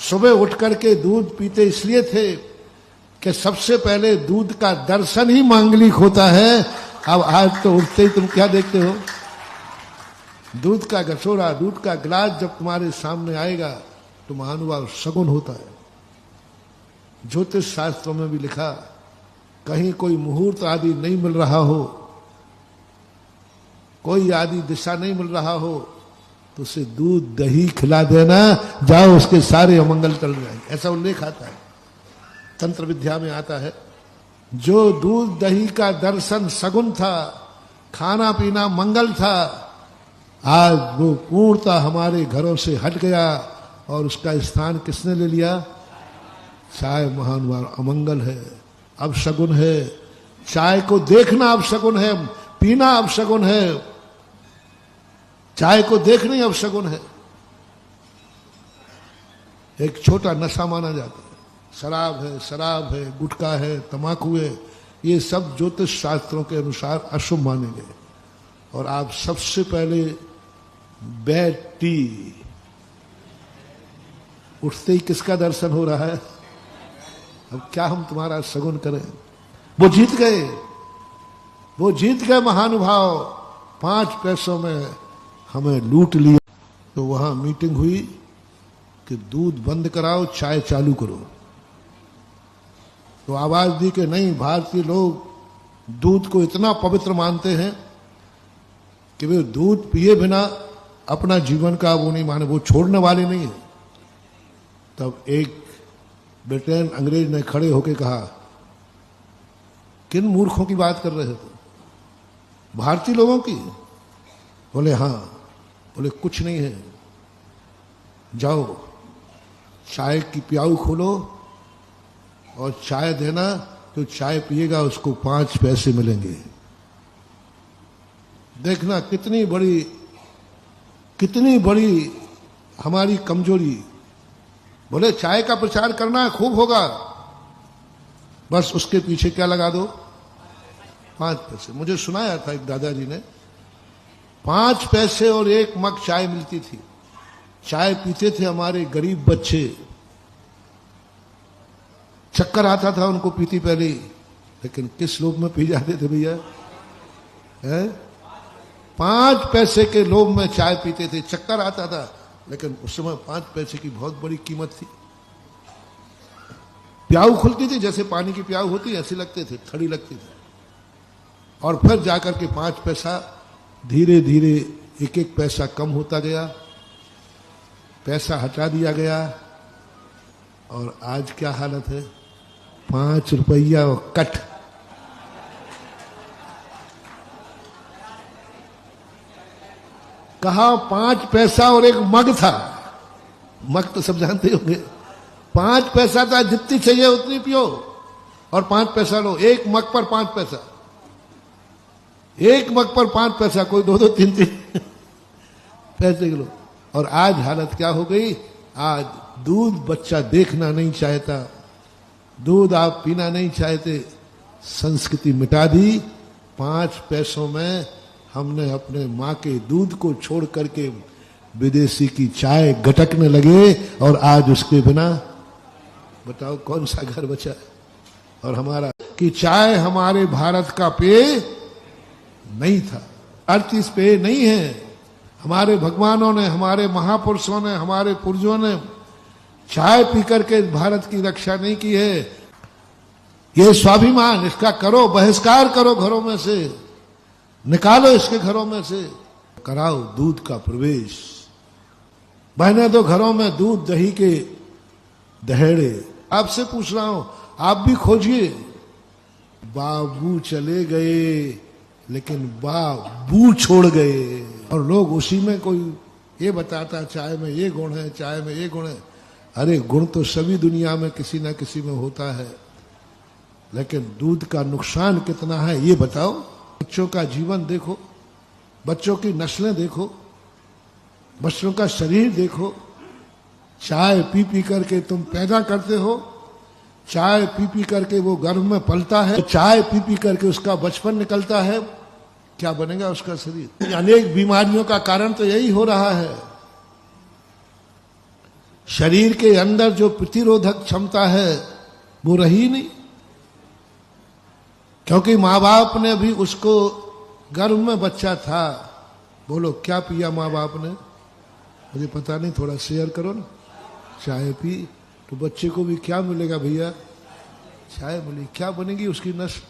सुबह उठ करके दूध पीते इसलिए थे कि सबसे पहले दूध का दर्शन ही मांगलिक होता है। अब आज तो उठते ही तुम क्या देखते हो? दूध का गसोरा, दूध का गिलास जब तुम्हारे सामने आएगा तो महानुभाव शगुन होता है। ज्योतिष शास्त्रों में भी लिखा, कहीं कोई मुहूर्त आदि नहीं मिल रहा हो, कोई आदि दिशा नहीं मिल रहा हो, तो उसे दूध दही खिला देना, जाओ उसके सारे अमंगल टल जाएंगे। ऐसा उल्लेख आता है, तंत्र विद्या में आता है। जो दूध दही का दर्शन सगुन था, खाना पीना मंगल था, आज वो पूर्णतः हमारे घरों से हट गया और उसका स्थान किसने ले लिया? चाय महानुभाव अमंगल है, अब शगुन है। चाय को देखना अब शगुन है, पीना अब शगुन है। चाय को देखना ही अब शगुन है। एक छोटा नशा माना जाता है। शराब है, गुटखा है, तमाकू है, ये सब ज्योतिष शास्त्रों के अनुसार अशुभ माने गए। और आप सबसे पहले बैड टी, उठते ही किसका दर्शन हो रहा है? अब क्या हम तुम्हारा शगुन करें? वो जीत गए महानुभाव। 5 पैसों में हमें लूट लिया। तो वहां मीटिंग हुई कि दूध बंद कराओ, चाय चालू करो। तो आवाज दी कि नहीं, भारतीय लोग दूध को इतना पवित्र मानते हैं कि वे दूध पिए बिना अपना जीवन का वो नहीं माने, वो छोड़ने वाले नहीं है। तब एक ब्रिटेन अंग्रेज ने खड़े होकर कहा, किन मूर्खों की बात कर रहे हो? भारतीय लोगों की? बोले हाँ। बोले कुछ नहीं है, जाओ चाय की प्याऊ खोलो और चाय देना, तो चाय पिएगा उसको 5 पैसे मिलेंगे। देखना कितनी बड़ी हमारी कमजोरी। बोले चाय का प्रचार करना है, खूब होगा, बस उसके पीछे क्या लगा दो? 5 पैसे। मुझे सुनाया था एक दादाजी ने, 5 पैसे और 1 मग चाय मिलती थी। चाय पीते थे हमारे गरीब बच्चे, चक्कर आता था उनको पीती पहले, लेकिन किस लोभ में पी जाते थे भैया? 5 पैसे के लोभ में चाय पीते थे, चक्कर आता था, लेकिन उस समय 5 पैसे की बहुत बड़ी कीमत थी। प्याऊ खुलती थी, जैसे पानी की प्याऊ होती ऐसे लगते थे, थड़ी लगती थी। और फिर जाकर के 5 पैसा धीरे धीरे 1-1 पैसा कम होता गया, पैसा हटा दिया गया। और आज क्या हालत है? 5 रुपया और कट। कहा 5 पैसा और 1 मग था। मग तो सब जानते होंगे। 5 पैसा था, जितनी चाहिए उतनी पियो, और 5 पैसा लो। 1 मग पर 5 पैसा, 1 मग पर 5 पैसा, कोई 2-2, 3-3 पैसे किलो। और आज हालत क्या हो गई? आज दूध बच्चा देखना नहीं चाहता, दूध आप पीना नहीं चाहते। संस्कृति मिटा दी। 5 पैसों में हमने अपने माँ के दूध को छोड़ करके विदेशी की चाय गटकने लगे, और आज उसके बिना बताओ कौन सा घर बचा है? और हमारा कि चाय हमारे भारत का पेय नहीं था, अर्थ इस पेय नहीं है। हमारे भगवानों ने, हमारे महापुरुषों ने, हमारे पूर्वजों ने चाय पी करके भारत की रक्षा नहीं की है। ये स्वाभिमान, इसका करो बहिष्कार करो, घरों में से निकालो, इसके घरों में से कराओ दूध का प्रवेश। बहने दो घरों में दूध दही के दहेड़े। आपसे पूछ रहा हूं, आप भी खोजिए। बाबू चले गए, लेकिन बाबू छोड़ गए, और लोग उसी में कोई ये बताता चाय में ये गुण है, चाय में ये गुण है। अरे गुण तो सभी दुनिया में किसी ना किसी में होता है, लेकिन दूध का नुकसान कितना है ये बताओ। बच्चों का जीवन देखो, बच्चों की नस्लें देखो, बच्चों का शरीर देखो। चाय पी पी करके तुम पैदा करते हो, चाय पी पी करके वो गर्भ में पलता है, चाय पी पी करके उसका बचपन निकलता है, क्या बनेगा उसका शरीर? अनेक बीमारियों का कारण तो यही हो रहा है। शरीर के अंदर जो प्रतिरोधक क्षमता है वो रही नहीं, क्योंकि माँ बाप ने भी उसको, गर्भ में बच्चा था, बोलो क्या पिया माँ बाप ने, मुझे पता नहीं, थोड़ा शेयर करो ना। चाय पी तो बच्चे को भी क्या मिलेगा भैया, चाय मिली, क्या बनेगी उसकी नस्ल,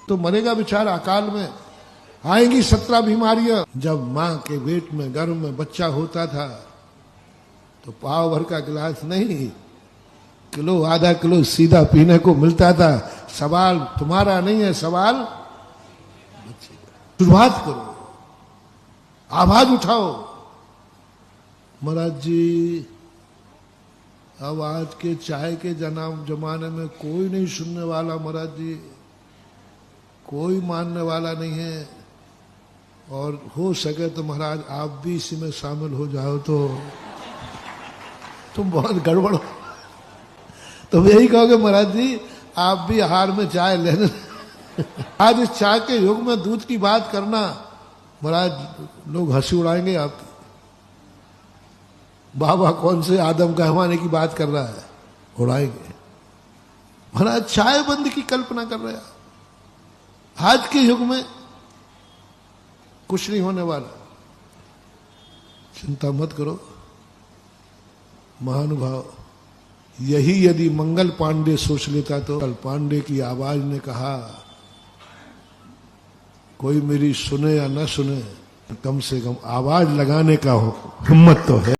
तो मरेगा बेचारा अकाल में। आएंगी 17 बीमारियां। जब माँ के पेट में गर्भ में बच्चा होता था तो पाव भर का गिलास नहीं, किलो आधा किलो सीधा पीने को मिलता था। सवाल तुम्हारा नहीं है, सवाल बच्चे का। शुरुआत करो, आवाज उठाओ। महाराज जी अब आज के चाय के जमाने में कोई नहीं सुनने वाला, महाराज जी कोई मानने वाला नहीं है, और हो सके तो महाराज आप भी इसी में शामिल हो जाओ तो तुम बहुत गड़बड़ हो। तो यही कहोगे महाराज जी आप भी आहार में चाय लेने। आज इस चाय के युग में दूध की बात करना, महाराज लोग हंसी उड़ाएंगे आप। बाबा कौन से आदम कहवाने की बात कर रहा है, उड़ाएंगे। महाराज चाय बंद की कल्पना कर रहे हैं। आज के युग में कुछ नहीं होने वाला, चिंता मत करो महानुभाव। यही यदि मंगल पांडे सोच लेता तो। मंगल पांडे की आवाज ने कहा कोई मेरी सुने या न सुने, कम से कम आवाज लगाने का हो हिम्मत तो है।